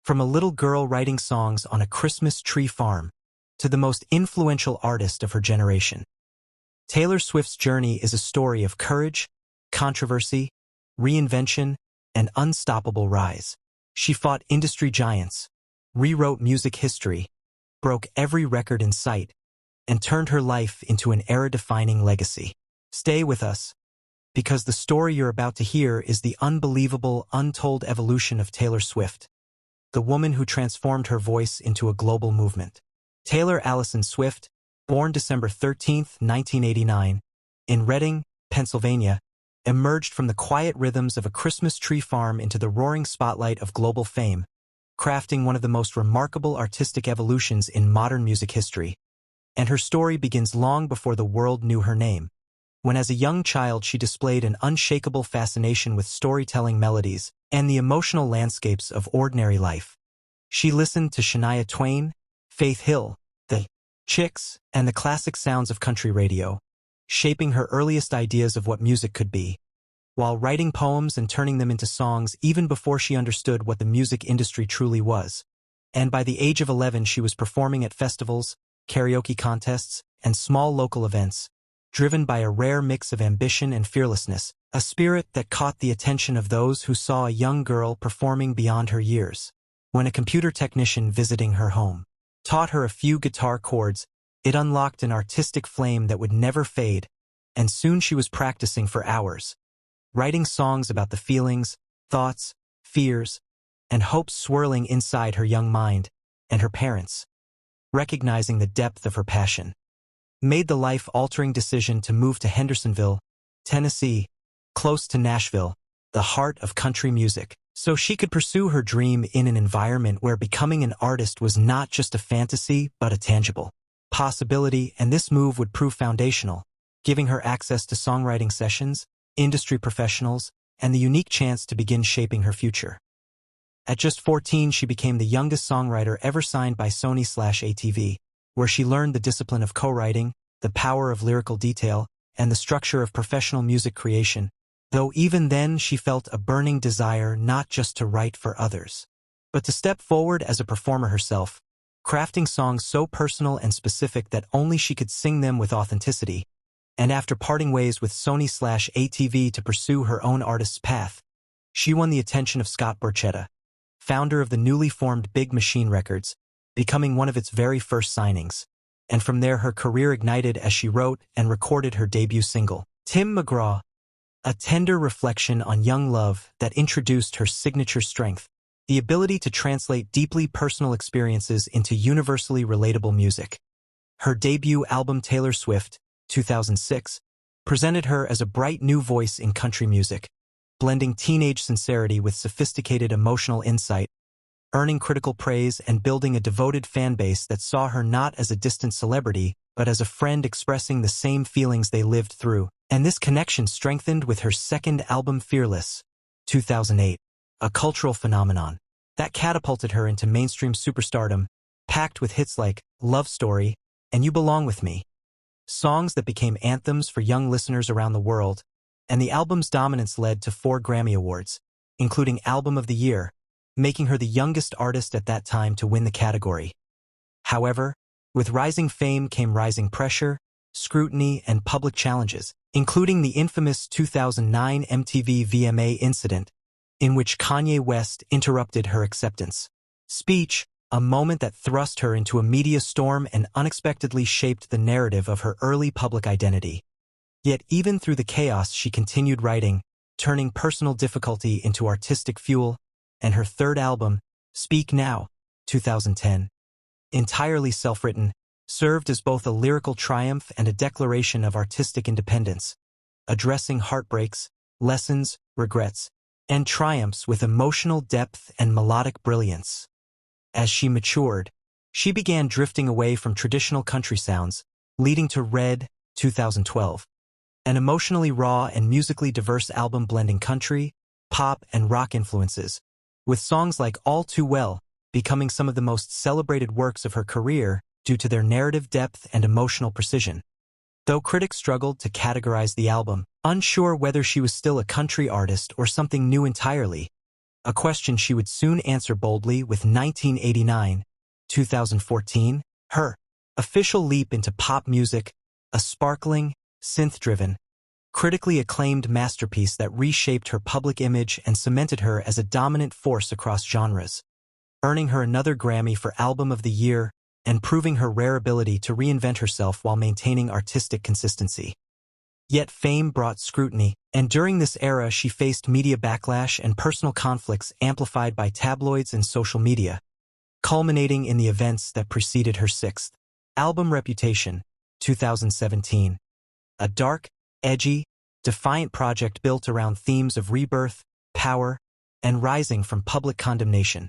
From a little girl writing songs on a Christmas tree farm to the most influential artist of her generation, Taylor Swift's journey is a story of courage, controversy, reinvention, and unstoppable rise. She fought industry giants, rewrote music history, broke every record in sight, and turned her life into an era-defining legacy. Stay with us, because the story you're about to hear is the unbelievable, untold evolution of Taylor Swift, the woman who transformed her voice into a global movement. Taylor Allison Swift, born December 13, 1989, in Reading, Pennsylvania, emerged from the quiet rhythms of a Christmas tree farm into the roaring spotlight of global fame, crafting one of the most remarkable artistic evolutions in modern music history. And her story begins long before the world knew her name, when as a young child she displayed an unshakable fascination with storytelling melodies and the emotional landscapes of ordinary life. She listened to Shania Twain, Faith Hill, the Chicks, and the classic sounds of country radio, shaping her earliest ideas of what music could be, while writing poems and turning them into songs even before she understood what the music industry truly was. And by the age of 11 she was performing at festivals, karaoke contests, and small local events, driven by a rare mix of ambition and fearlessness, a spirit that caught the attention of those who saw a young girl performing beyond her years. When a computer technician visiting her home taught her a few guitar chords, it unlocked an artistic flame that would never fade, and soon she was practicing for hours, writing songs about the feelings, thoughts, fears, and hopes swirling inside her young mind. And her parents, recognizing the depth of her passion, made the life-altering decision to move to Hendersonville, Tennessee, close to Nashville, the heart of country music, so she could pursue her dream in an environment where becoming an artist was not just a fantasy but a tangible possibility. And this move would prove foundational, giving her access to songwriting sessions, industry professionals, and the unique chance to begin shaping her future. At just 14, she became the youngest songwriter ever signed by Sony/ATV, where she learned the discipline of co-writing, the power of lyrical detail, and the structure of professional music creation, though even then she felt a burning desire not just to write for others, but to step forward as a performer herself, crafting songs so personal and specific that only she could sing them with authenticity. And after parting ways with Sony/ATV to pursue her own artist's path, she won the attention of Scott Borchetta, founder of the newly formed Big Machine Records, becoming one of its very first signings. And from there her career ignited as she wrote and recorded her debut single, Tim McGraw, a tender reflection on young love that introduced her signature strength, the ability to translate deeply personal experiences into universally relatable music. Her debut album Taylor Swift, 2006, presented her as a bright new voice in country music, blending teenage sincerity with sophisticated emotional insight, earning critical praise and building a devoted fan base that saw her not as a distant celebrity, but as a friend expressing the same feelings they lived through. And this connection strengthened with her second album Fearless, 2008, a cultural phenomenon that catapulted her into mainstream superstardom, packed with hits like Love Story and You Belong With Me, songs that became anthems for young listeners around the world. And the album's dominance led to 4 Grammy Awards, including Album of the Year, making her the youngest artist at that time to win the category. However, with rising fame came rising pressure, scrutiny, and public challenges, including the infamous 2009 MTV VMA incident, in which Kanye West interrupted her acceptance speech, a moment that thrust her into a media storm and unexpectedly shaped the narrative of her early public identity. Yet even through the chaos she continued writing, turning personal difficulty into artistic fuel, and her third album, Speak Now, 2010, entirely self-written, served as both a lyrical triumph and a declaration of artistic independence, addressing heartbreaks, lessons, regrets, and triumphs with emotional depth and melodic brilliance. As she matured, she began drifting away from traditional country sounds, leading to Red, 2012, an emotionally raw and musically diverse album blending country, pop, and rock influences, with songs like All Too Well becoming some of the most celebrated works of her career due to their narrative depth and emotional precision. Though critics struggled to categorize the album, unsure whether she was still a country artist or something new entirely, a question she would soon answer boldly with 1989, 2014, her official leap into pop music, a sparkling, synth-driven, critically acclaimed masterpiece that reshaped her public image and cemented her as a dominant force across genres, earning her another Grammy for Album of the Year and proving her rare ability to reinvent herself while maintaining artistic consistency. Yet fame brought scrutiny, and during this era she faced media backlash and personal conflicts amplified by tabloids and social media, culminating in the events that preceded her sixth album, Reputation, 2017. A dark, edgy, defiant project built around themes of rebirth, power, and rising from public condemnation.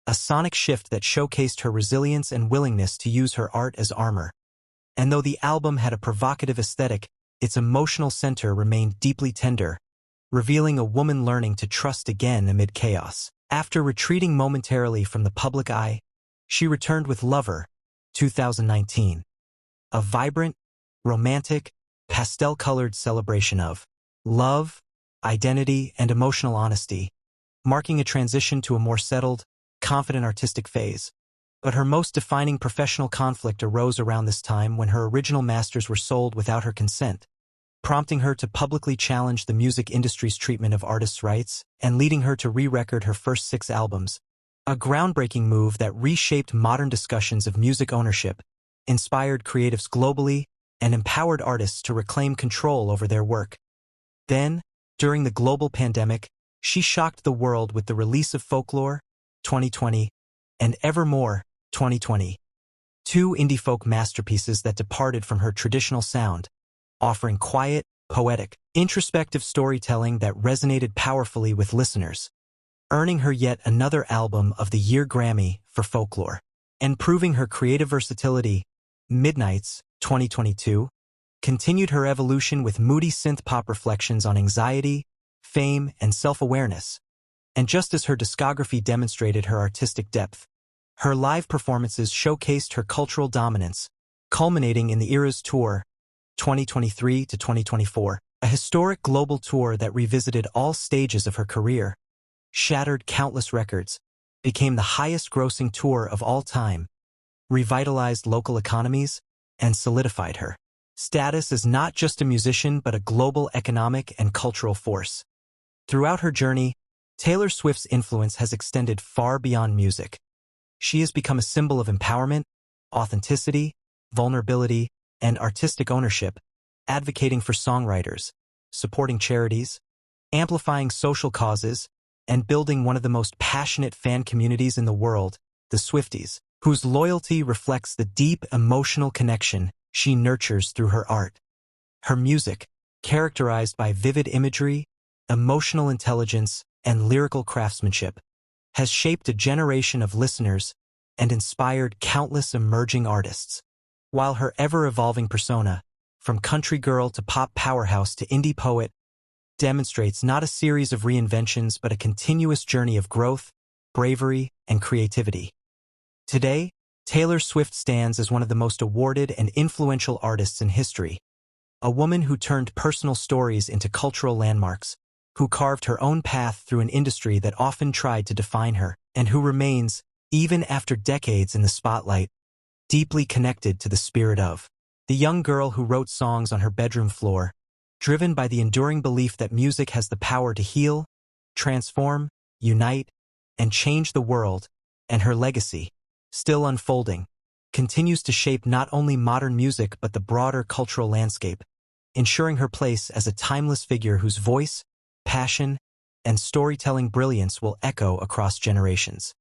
A sonic shift that showcased her resilience and willingness to use her art as armor. And though the album had a provocative aesthetic, its emotional center remained deeply tender, revealing a woman learning to trust again amid chaos. After retreating momentarily from the public eye, she returned with Lover, 2019. A vibrant, romantic, pastel-colored celebration of love, identity, and emotional honesty, marking a transition to a more settled, confident artistic phase. But her most defining professional conflict arose around this time when her original masters were sold without her consent, prompting her to publicly challenge the music industry's treatment of artists' rights and leading her to re-record her first 6 albums, a groundbreaking move that reshaped modern discussions of music ownership, inspired creatives globally, and empowered artists to reclaim control over their work. Then, during the global pandemic, she shocked the world with the release of Folklore, 2020, and Evermore, 2020. 2 indie folk masterpieces that departed from her traditional sound, offering quiet, poetic, introspective storytelling that resonated powerfully with listeners, earning her yet another Album of the Year Grammy for Folklore, and proving her creative versatility. Midnights, 2022, continued her evolution with moody synth-pop reflections on anxiety, fame, and self-awareness. And just as her discography demonstrated her artistic depth, her live performances showcased her cultural dominance, culminating in the Eras Tour, 2023 to 2024, a historic global tour that revisited all stages of her career, shattered countless records, became the highest-grossing tour of all time, revitalized local economies, and solidified her status as not just a musician but a global economic and cultural force. Throughout her journey, Taylor Swift's influence has extended far beyond music. She has become a symbol of empowerment, authenticity, vulnerability, and artistic ownership, advocating for songwriters, supporting charities, amplifying social causes, and building one of the most passionate fan communities in the world, the Swifties, whose loyalty reflects the deep emotional connection she nurtures through her art. Her music, characterized by vivid imagery, emotional intelligence, and lyrical craftsmanship, has shaped a generation of listeners and inspired countless emerging artists. While her ever-evolving persona, from country girl to pop powerhouse to indie poet, demonstrates not a series of reinventions but a continuous journey of growth, bravery, and creativity. Today, Taylor Swift stands as one of the most awarded and influential artists in history, a woman who turned personal stories into cultural landmarks, who carved her own path through an industry that often tried to define her, and who remains, even after decades in the spotlight, deeply connected to the spirit of the young girl who wrote songs on her bedroom floor, driven by the enduring belief that music has the power to heal, transform, unite, and change the world, and her legacy, still unfolding, continues to shape not only modern music but the broader cultural landscape, ensuring her place as a timeless figure whose voice, passion, and storytelling brilliance will echo across generations.